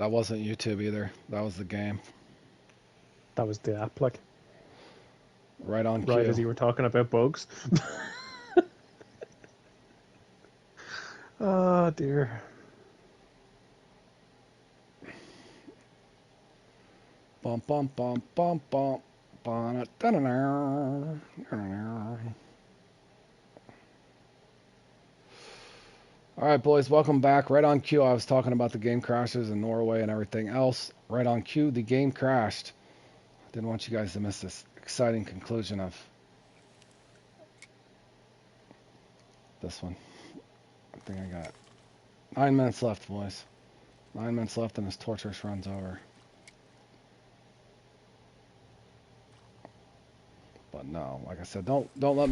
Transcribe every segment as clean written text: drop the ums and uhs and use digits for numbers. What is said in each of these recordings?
That wasn't YouTube either. That was the game. That was the app, like, Right on right cue. as you were talking about bugs. Oh dear. Bum bum bum bum bum. All right, boys, welcome back. Right on cue, I was talking about the game crashes in Norway and everything else. Right on cue, the game crashed. Didn't want you guys to miss this exciting conclusion of this one. I think I got 9 minutes left, boys. 9 minutes left, and this torturous run's over. But no, like I said, don't let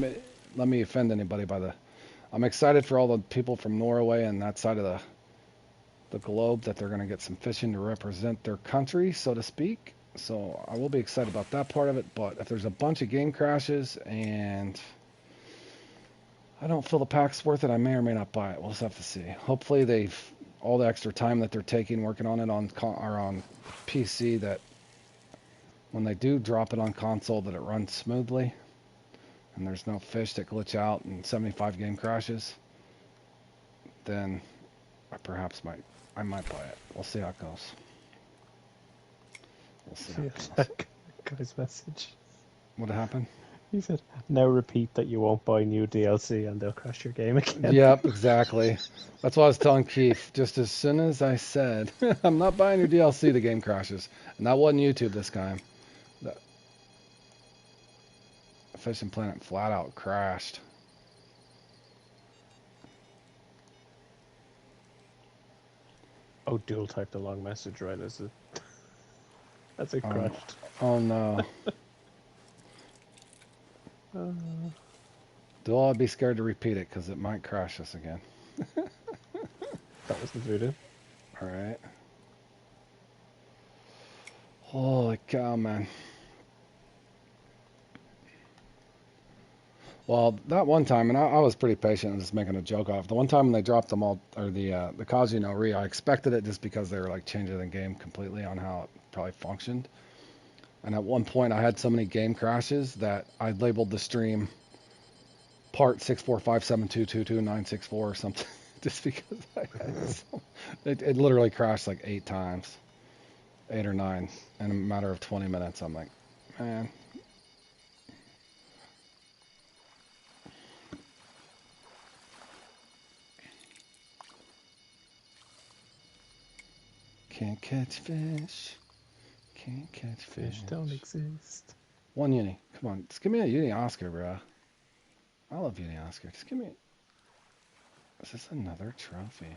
me offend anybody by the. I'm excited for all the people from Norway and that side of the globe that they're going to get some fishing to represent their country, so to speak. So I will be excited about that part of it. But if there's a bunch of game crashes and I don't feel the pack's worth it, I may or may not buy it. We'll just have to see. Hopefully they've all the extra time that they're taking working on it on PC, that when they do drop it on console that it runs smoothly and there's no fish that glitch out and 75 game crashes, then I might buy it. We'll see how it goes. We'll see how See it goes. that guy's message. What happened? He said, "Now repeat that you won't buy new DLC and they'll crash your game again." Yep, exactly. That's what I was telling Keith. Just as soon as I said, I'm not buying your DLC, the game crashes. And that wasn't YouTube this time. The Fishing Planet flat out crashed. Oh, dual typed a long message right as it Oh, crashed. oh no. Uh, Do I be scared to repeat it because it might crash us again. that was the voodoo. All right. Holy cow, man. Well, that one time, and I was pretty patient and just making a joke off. The one time when they dropped them all, or the Kaji no Ri, I expected it just because they were like changing the game completely on how it probably functioned. And at one point, I had so many game crashes that I labeled the stream part 64572222964 or something, just because it literally crashed like 8 times, 8 or 9, in a matter of 20 minutes. I'm like, man. Can't catch fish. Can't catch Fish fish. don't exist. One uni. Come on. Just give me a uni Oscar, bro. I love uni Oscar. Just give me. Is this another trophy?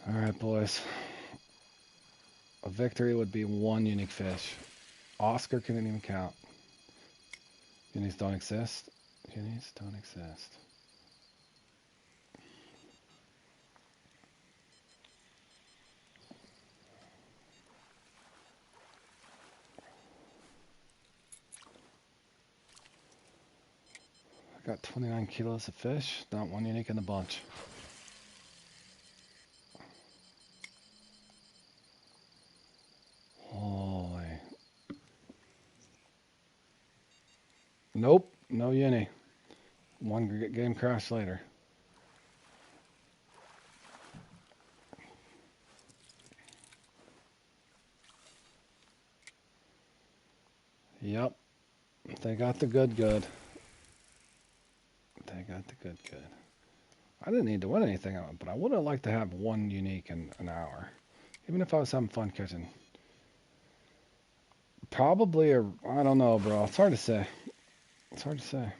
All right, boys. A victory would be one unique fish. Oscar couldn't even count. Unis don't exist. Unis don't exist. I got 29 kilos of fish. Not one unique in the bunch. Holy. Nope. No uni. One game crash later. Yep. They got the good good. They got the good good. I didn't need to win anything on it, but I would have liked to have one unique in an hour. Even if I was having fun catching. Probably a, I don't know, bro. It's hard to say. It's hard to say.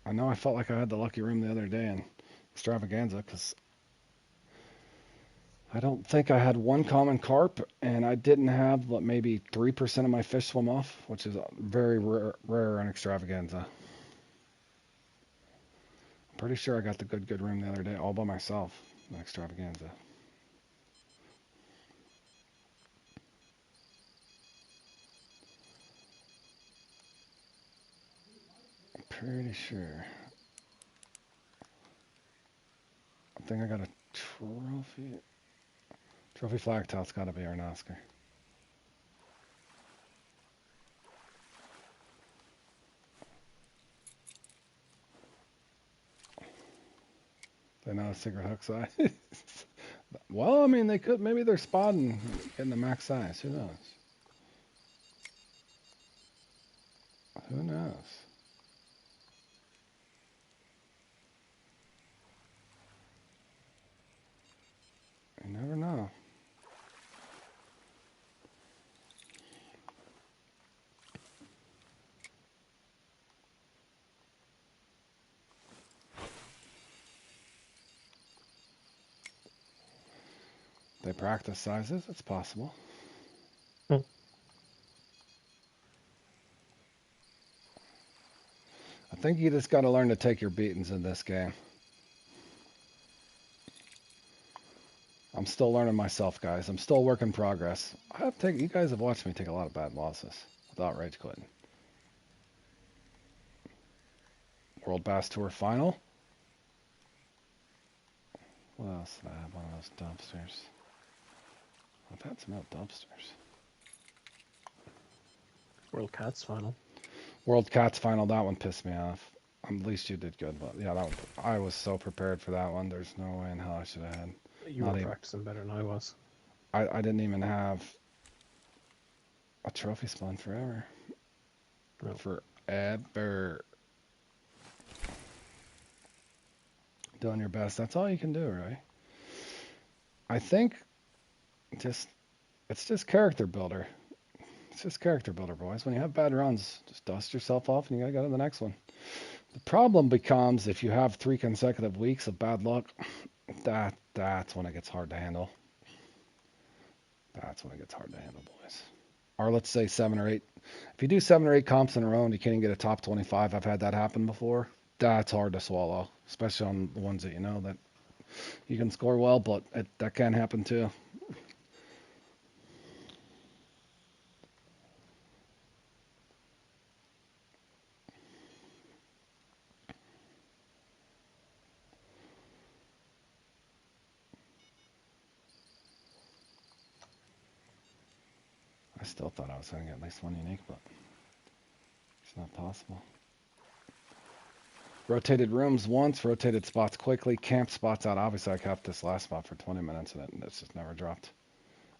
I know I felt like I had the lucky room the other day in Extravaganza because I don't think I had one common carp, and I didn't have what, maybe 3% of my fish swim off, which is very rare in Extravaganza. I'm pretty sure I got the good room the other day all by myself in Extravaganza. pretty sure. I think I got a trophy. Trophy flag top's got to be our Oscar. They're not a secret hook size. Well, I mean, they could. Maybe they're spotting getting the max size. Who knows? Who knows? You never know. They practice sizes. It's possible. Hmm. I think you just got to learn to take your beatings in this game. I'm still learning myself, guys. I'm still a work in progress. You guys have watched me take a lot of bad losses without rage quitting. World Bass Tour final. What else did I have? One of those dumpsters. I've had some out dumpsters. World Cats final. World Cats final. That one pissed me off. At least you did good, but yeah, that one. I was so prepared for that one. There's no way in hell I should have had. You were practicing better than I was. I didn't even have a trophy spawn forever. No. Forever. Doing your best. That's all you can do, right? I think it's just character builder. It's just character builder, boys. When you have bad runs, just dust yourself off and you gotta go to the next one. The problem becomes if you have 3 consecutive weeks of bad luck, that's when it gets hard to handle. That's when it gets hard to handle, boys. Or let's say 7 or 8. If you do 7 or 8 comps in a row and you can't even get a top 25, I've had that happen before. That's hard to swallow, especially on the ones that you know that you can score well, but that can happen too. I still thought I was going to get at least one unique, but it's not possible. Rotated rooms once, rotated spots quickly, camped spots out. Obviously, I kept this last spot for 20 minutes, and it's just never dropped.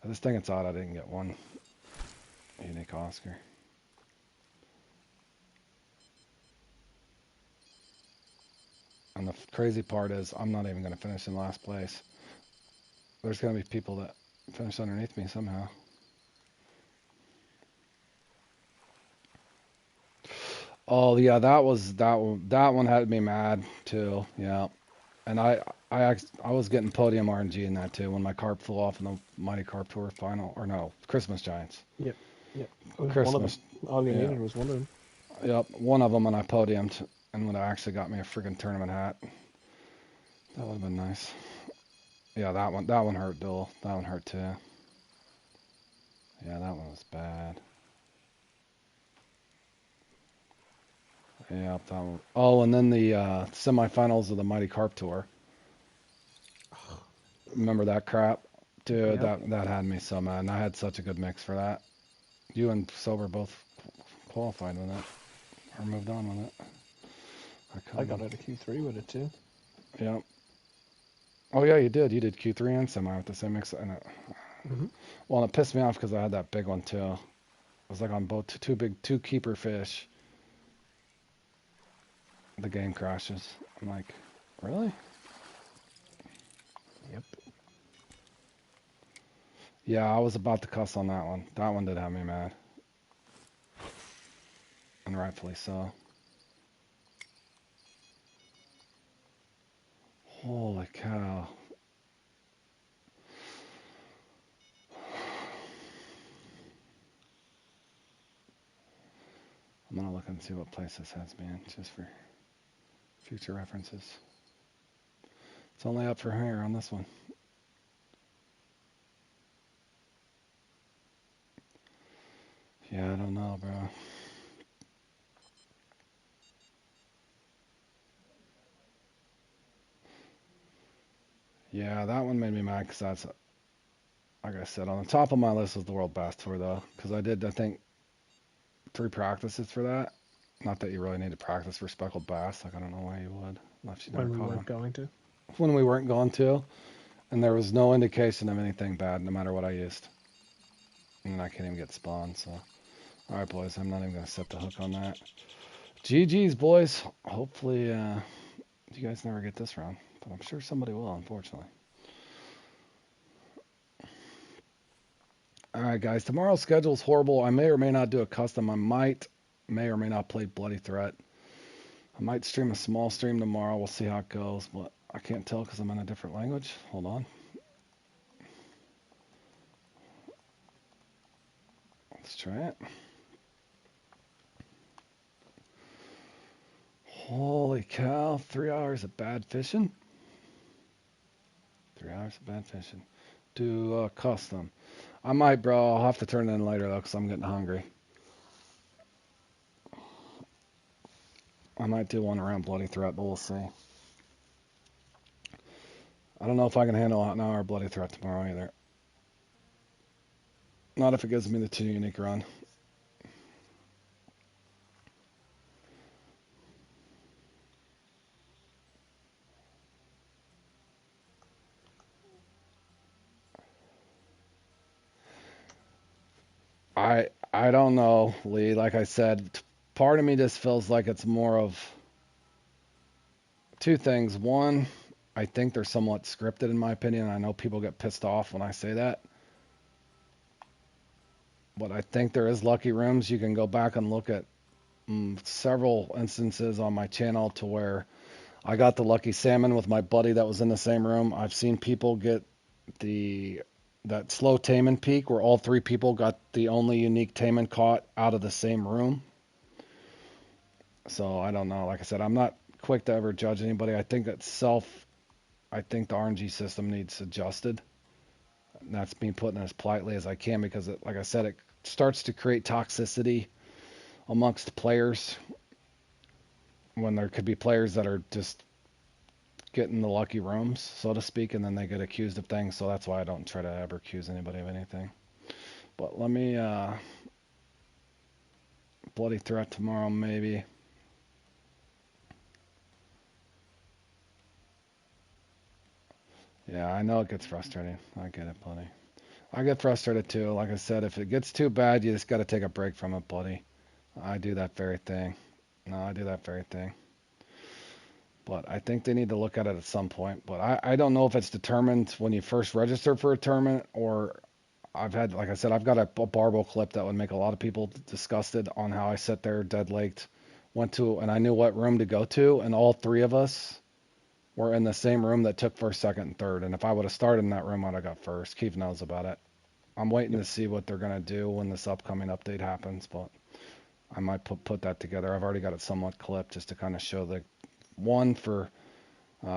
I just think it's odd I didn't get one unique Oscar. And the crazy part is I'm not even going to finish in last place. There's going to be people that finish underneath me somehow. Oh yeah, that one had me mad too. Yeah, and I was getting podium RNG in that too when my carp flew off in the Mighty Carp Tour final, or no, Christmas Giants. Yep. Christmas. One of them. All you needed was one of them. Yep, one of them, and I podiumed, and when I actually got me a friggin' tournament hat, that would have been nice. Yeah, that one hurt, Duel. That one hurt too. Yeah, that one was bad. Yeah, that one. Oh, and then the semifinals of the Mighty Carp Tour. Remember that crap? Dude, Yep. that had me so mad. And I had such a good mix for that. You and Sober both qualified with it. Or moved on with it. I got out of Q3 with it too. Yep. Oh yeah, you did. You did Q3 and semi with the same mix. And well, and it pissed me off because I had that big one too. It was like on both two keeper fish. The game crashes. I'm like, really? Yep. Yeah, I was about to cuss on that one. That one did have me mad. And rightfully so. Holy cow. I'm gonna look and see what place this has me in, just for future references. It's only up for here on this one. Yeah, I don't know, bro. Yeah, that one made me mad because that's, like I said, on the top of my list was the World Bass Tour, though, because I did, I think, 3 practices for that. Not that you really need to practice for speckled bass. Like, I don't know why you would, unless you never When we caught weren't one. going to. When we weren't going to, and there was no indication of anything bad, no matter what I used. And I can't even get spawned, so. All right, boys, I'm not even going to set the hook on that. GG's, boys. Hopefully, you guys never get this round, but I'm sure somebody will, unfortunately. All right, guys, tomorrow's schedule is horrible. I may or may not do a custom. I may or may not play Bloody Threat. I might stream a small stream tomorrow. We'll see how it goes, but I can't tell because I'm in a different language. Hold on. Let's try it. Holy cow, 3 hours of bad fishing. 3 hours of bad fishing. Do custom. I might, bro. I'll have to turn it in later, though, because I'm getting hungry. I might do one around Bloody Threat, but we'll see. I don't know if I can handle an hour of Bloody Threat tomorrow either. Not if it gives me the 2 unique run. I don't know, Lee. Like I said, part of me just feels like it's more of 2 things. One, I think they're somewhat scripted in my opinion. I know people get pissed off when I say that. But I think there is lucky rooms. You can go back and look at several instances on my channel to where I got the lucky salmon with my buddy that was in the same room. I've seen people get that slow taimen peak where all 3 people got the only unique taimen caught out of the same room. So I don't know. Like I said, I'm not quick to ever judge anybody. I think I think the RNG system needs adjusted. And that's me putting it as politely as I can because, like I said, it starts to create toxicity amongst players when there could be players that are just getting the lucky rooms, so to speak, and then they get accused of things. So that's why I don't try to ever accuse anybody of anything. But let me Bloody Threat tomorrow, maybe. Yeah, I know it gets frustrating. I get it, buddy. I get frustrated too. Like I said, if it gets too bad, you just got to take a break from it, buddy. I do that very thing. No, I do that very thing. But I think they need to look at it at some point. But I don't know if it's determined when you first register for a tournament or I've had, like I said, I've got a barbell clip that would make a lot of people disgusted on how I sat there dead legged, went to, and I knew what room to go to, and all 3 of us were in the same room that took first, second, and third. And if I would have started in that room, I'd have got first. Keith knows about it. I'm waiting to see what they're gonna do when this upcoming update happens, but I might put that together. I've already got it somewhat clipped just to kind of show the one for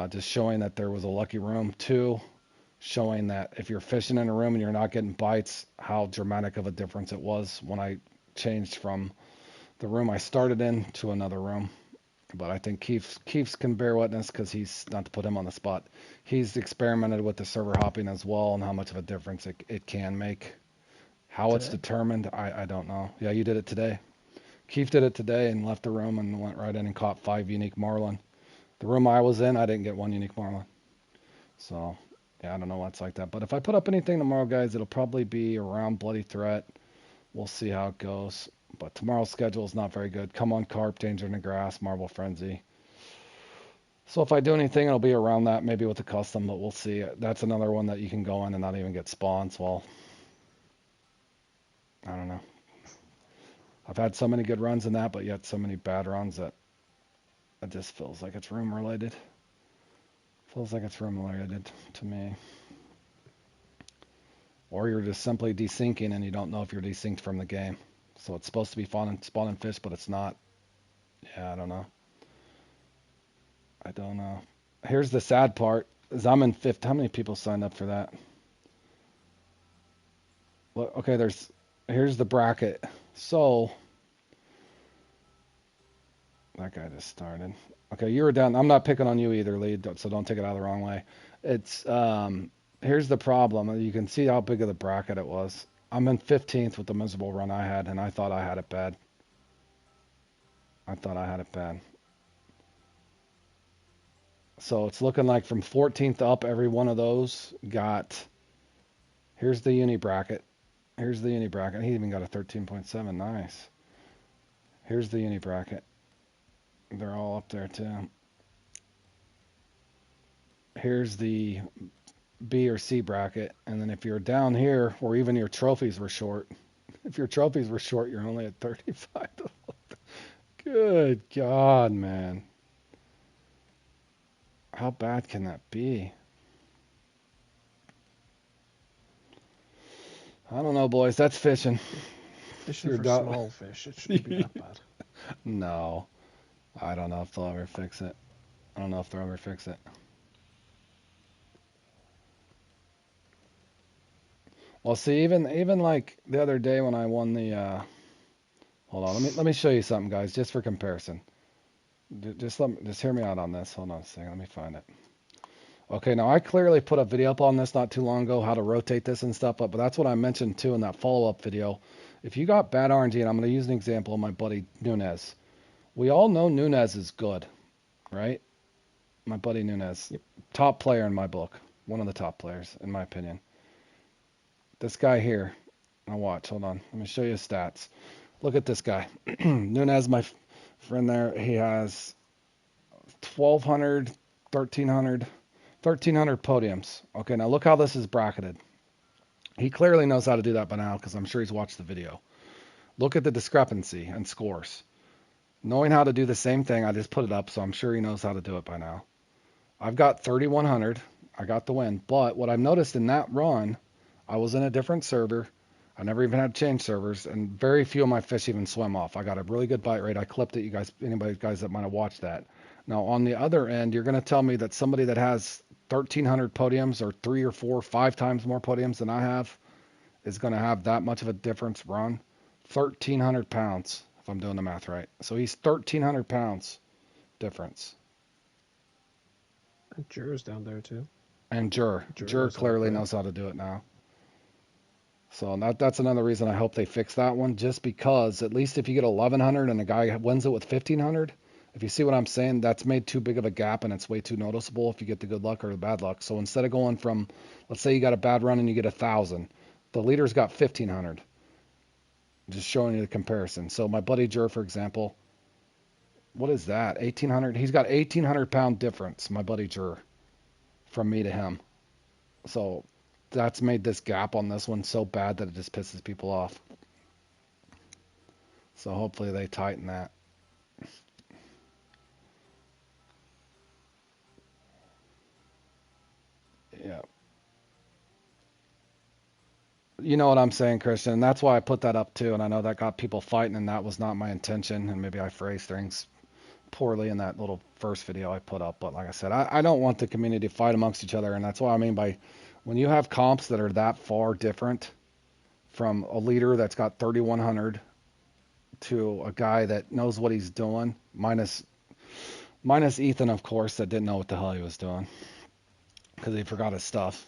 just showing that there was a lucky room. 2, showing that if you're fishing in a room and you're not getting bites, how dramatic of a difference it was when I changed from the room I started in to another room. But I think Keith's can bear witness because he's, not to put him on the spot, he's experimented with the server hopping as well and how much of a difference it can make. How it's Today? determined, I don't know. Yeah, you did it today. Keith did it today and left the room and went right in and caught 5 unique marlin. The room I was in, I didn't get 1 unique marlin. So, yeah, I don't know what's like that. But if I put up anything tomorrow, guys, it'll probably be around Bloody Threat. We'll see how it goes. But tomorrow's schedule is not very good. Come on, Carp, Danger in the Grass, Marble Frenzy. So if I do anything, it'll be around that, maybe with the custom, but we'll see. That's another one that you can go in and not even get spawns. Well, I don't know. I've had so many good runs in that, but yet so many bad runs that it just feels like it's room related. Feels like it's room related to me. Or you're just simply desyncing and you don't know if you're desynced from the game. So it's supposed to be spawning fish, but it's not. Yeah, I don't know. I don't know. Here's the sad part, is I'm in fifth. How many people signed up for that? Well, okay, here's the bracket. So That guy just started. Okay, you were down. I'm not picking on you either, Lee, so don't take it out the wrong way. It's here's the problem. You can see how big of the bracket it was. I'm in 15th with the miserable run I had, and I thought I had it bad. I thought I had it bad. So it's looking like from 14th up, every one of those got. Here's the uni bracket. Here's the uni bracket. He even got a 13.7. Nice. Here's the uni bracket. They're all up there too. Here's the B or C bracket. And then if you're down here, or even your trophies were short, if your trophies were short, you're only at 35. Good God, man. How bad can that be? I don't know, boys. That's fishing. Fishing for small fish. It shouldn't be that bad. No. I don't know if they'll ever fix it. I don't know if they'll ever fix it. Well, see, even like the other day when I won the hold on, let me show you something, guys, just for comparison. Just hear me out on this. Hold on a second, let me find it. Okay, now I clearly put a video up on this not too long ago, how to rotate this and stuff, but that's what I mentioned too in that follow-up video. If you got bad RNG, and I'm going to use an example of my buddy Nunez. We all know Nunez is good, right? My buddy Nunez, Yep. Top player in my book, one of the top players in my opinion. This guy here, now watch, hold on, let me show you his stats. Look at this guy, Nunez, my friend there. He has 1,200, 1,300 podiums. Okay, now look how this is bracketed. He clearly knows how to do that by now because I'm sure he's watched the video. Look at the discrepancy and scores. Knowing how to do the same thing, I just put it up, so I'm sure he knows how to do it by now. I've got 3,100. I got the win. But what I've noticed in that run, I was in a different server. I never even had to change servers, and very few of my fish even swim off. I got a really good bite rate. I clipped it. You guys, anybody guys that might have watched that. Now, on the other end, you're going to tell me that somebody that has 1,300 podiums or 3 or 4, 5 times more podiums than I have is going to have that much of a difference run? 1,300 pounds, if I'm doing the math right. So he's 1,300 pounds difference. And Jur's down there too. And Jur clearly knows how to do it now. So that's another reason I hope they fix that one, just because at least if you get 1,100 and a guy wins it with 1,500, if you see what I'm saying, that's made too big of a gap and it's way too noticeable if you get the good luck or the bad luck. So instead of going from, let's say you got a bad run and you get 1,000, the leader's got 1,500. Just showing you the comparison. So my buddy Jur, for example, what is that? 1,800. He's got 1,800 pound difference, my buddy Jur, from me to him. So that's made this gap on this one so bad that it just pisses people off. So hopefully they tighten that. Yeah. You know what I'm saying, Christian. And that's why I put that up too. And I know that got people fighting, and that was not my intention. And maybe I phrased things poorly in that little first video I put up. But like I said, I don't want the community to fight amongst each other. And that's what I mean by when you have comps that are that far different from a leader that's got 3,100 to a guy that knows what he's doing, minus Ethan, of course, that didn't know what the hell he was doing because he forgot his stuff.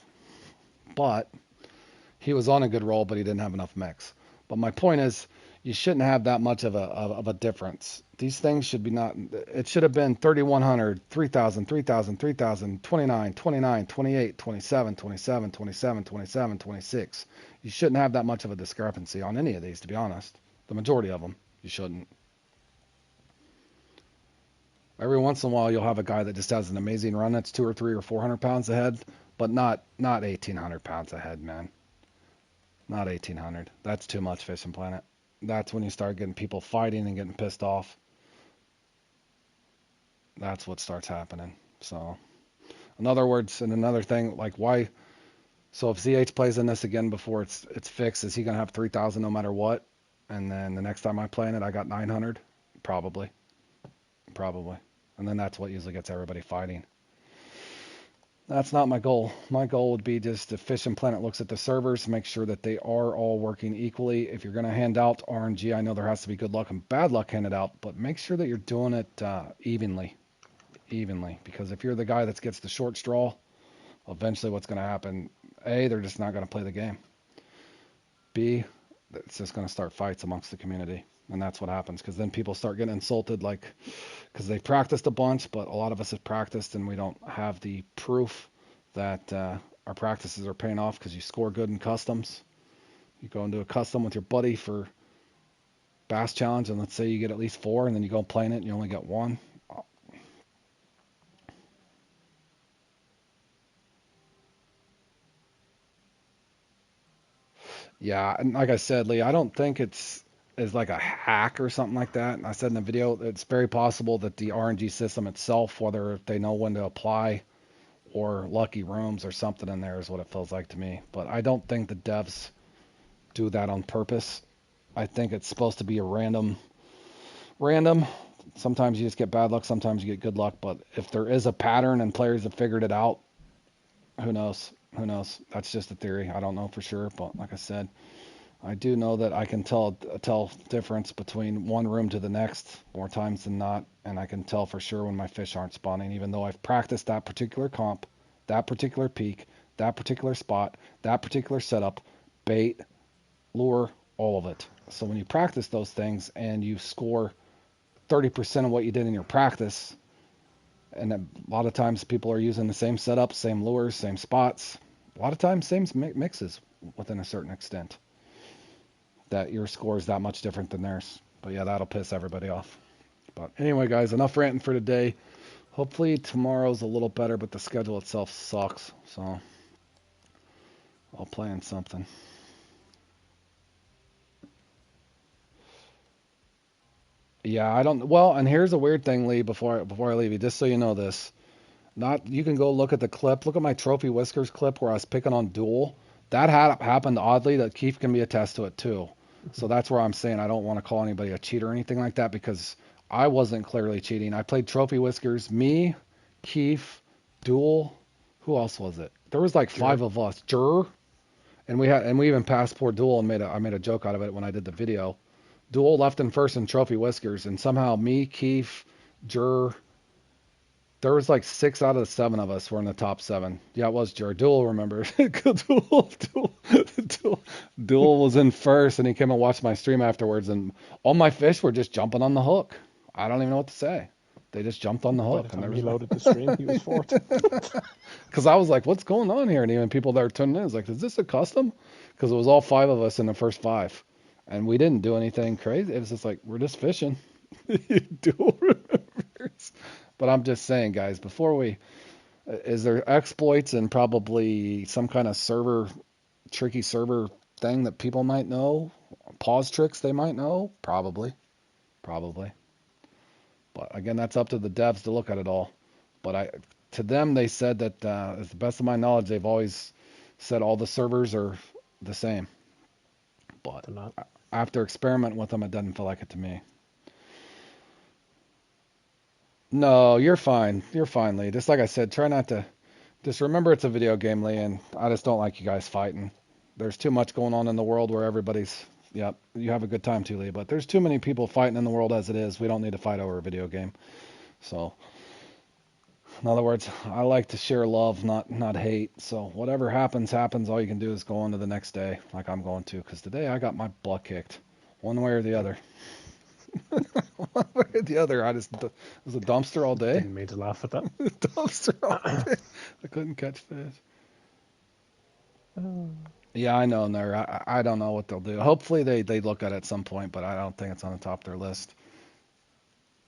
But he was on a good roll, but he didn't have enough mix. But my point is, you shouldn't have that much of a difference. These things should be not, it should have been 3,100, 3,000, 3,000, 3,000, 29, 29, 28, 27, 27, 27, 27, 26. You shouldn't have that much of a discrepancy on any of these, to be honest. The majority of them, you shouldn't. Every once in a while, you'll have a guy that just has an amazing run that's 200 or 300 or 400 pounds ahead, but not 1,800 pounds ahead, man. Not 1,800. That's too much, Fishing Planet. That's when you start getting people fighting and getting pissed off. That's what starts happening. So, in other words, and another thing, like why? So if ZH plays in this again before it's fixed, is he gonna have 3,000 no matter what? And then the next time I play in it, I got 900, probably. And then that's what usually gets everybody fighting. That's not my goal. My goal would be just if Fishing Planet looks at the servers, make sure that they are all working equally. If you're going to hand out RNG, I know there has to be good luck and bad luck handed out, but make sure that you're doing it evenly. Evenly. Because if you're the guy that gets the short straw, eventually what's going to happen, A, they're just not going to play the game. B, it's just going to start fights amongst the community. And that's what happens because then people start getting insulted, like, because they practiced a bunch, but a lot of us have practiced and we don't have the proof that our practices are paying off because you score good in customs. You go into a custom with your buddy for Bass Challenge, and let's say you get at least 4, and then you go play in it and you only get 1. Yeah, and like I said, Lee, I don't think it's like a hack or something like that. And I said in the video, it's very possible that the RNG system itself, whether they know when to apply or lucky rooms or something in there, is what it feels like to me. But I don't think the devs do that on purpose. I think it's supposed to be a random. Sometimes you just get bad luck, sometimes you get good luck. But if there is a pattern and players have figured it out, who knows? Who knows? That's just a theory. I don't know for sure. But like I said, I do know that I can tell difference between one room to the next more times than not, and I can tell for sure when my fish aren't spawning, even though I've practiced that particular comp, that particular peak, that particular spot, that particular setup, bait, lure, all of it. So when you practice those things and you score 30% of what you did in your practice, and a lot of times people are using the same setup, same lures, same spots, a lot of times same mixes within a certain extent, that your score is that much different than theirs. But yeah, that'll piss everybody off. But anyway, guys, enough ranting for today. Hopefully tomorrow's a little better, but the schedule itself sucks. So I'll plan something. Yeah, I don't. Well, and here's a weird thing, Lee. Before I leave you, just so you know this, not you can go look at the clip. Look at my Trophy Whiskers clip where I was picking on Duel. That happened oddly. That Keith can be attest to it too. So that's where I'm saying I don't want to call anybody a cheat or anything like that because I wasn't clearly cheating. I played Trophy Whiskers, me, Keith, Duel. Who else was it? There was like 5 of us. Jur, and we even passed poor Duel and I made a joke out of it when I did the video. Duel left in first in Trophy Whiskers, and somehow me, Keith, Jur, there was like 6 out of the 7 of us were in the top 7. Yeah, it was Jur. Duel, remember? Duel was in first, and he came and watched my stream afterwards, and all my fish were just jumping on the hook. I don't even know what to say. They just jumped on the By hook. the time he loaded the stream, he was fourth. Because I was like, what's going on here? And even people that are tuning in was like, is this a custom? Because it was all 5 of us in the first 5. And we didn't do anything crazy. It was just like, we're just fishing. Duel remembers. But I'm just saying, guys, is there exploits and probably some kind of tricky server thing that people might know? Pause tricks they might know? Probably. Probably. But again, that's up to the devs to look at it all. But to them, they said that, as the best of my knowledge, they've always said all the servers are the same. But after experimenting with them, it doesn't feel like it to me. No, you're fine. You're fine, Lee. Just like I said, try not to. Just remember it's a video game, Lee, and I just don't like you guys fighting. There's too much going on in the world where everybody's. Yep, you have a good time too, Lee. But there's too many people fighting in the world as it is. We don't need to fight over a video game. So, in other words, I like to share love, not hate. So whatever happens. All you can do is go on to the next day, like I'm going to, because today I got my butt kicked, one way or the other. One way or the other. It was a dumpster all day. Didn't mean to laugh at that. Dumpster all day. I couldn't catch fish. Yeah, I know, Nair. I don't know what they'll do. Hopefully they look at it at some point, but I don't think it's on the top of their list.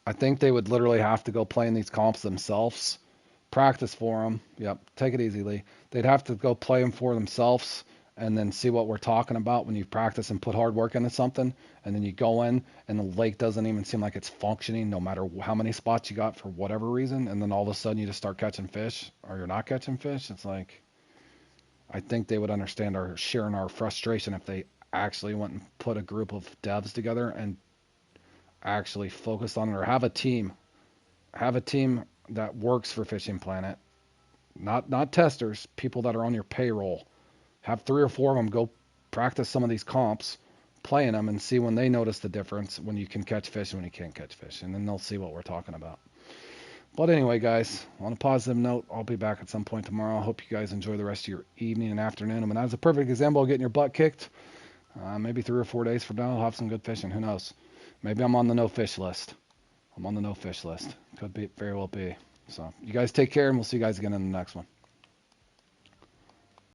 I think they would literally have to go play in these comps themselves, practice for them. Yep, take it easy, Lee. They'd have to go play them for themselves and then see what we're talking about when you practice and put hard work into something, and then you go in and the lake doesn't even seem like it's functioning no matter how many spots you got for whatever reason, and then all of a sudden you just start catching fish or you're not catching fish. It's like, I think they would understand our sharing our frustration if they actually went and put a group of devs together and actually focused on it, or have a team that works for Fishing Planet Not testers, people that are on your payroll. Have 3 or 4 of them go practice some of these comps, playing them, and see when they notice the difference when you can catch fish and when you can't catch fish, and then they'll see what we're talking about. But anyway, guys, on a positive note, I'll be back at some point tomorrow. I hope you guys enjoy the rest of your evening and afternoon. I mean, that's a perfect example of getting your butt kicked. Maybe 3 or 4 days from now, I'll have some good fishing. Who knows? Maybe I'm on the no fish list. I'm on the no fish list. Could be, very well be. So you guys take care, and we'll see you guys again in the next one.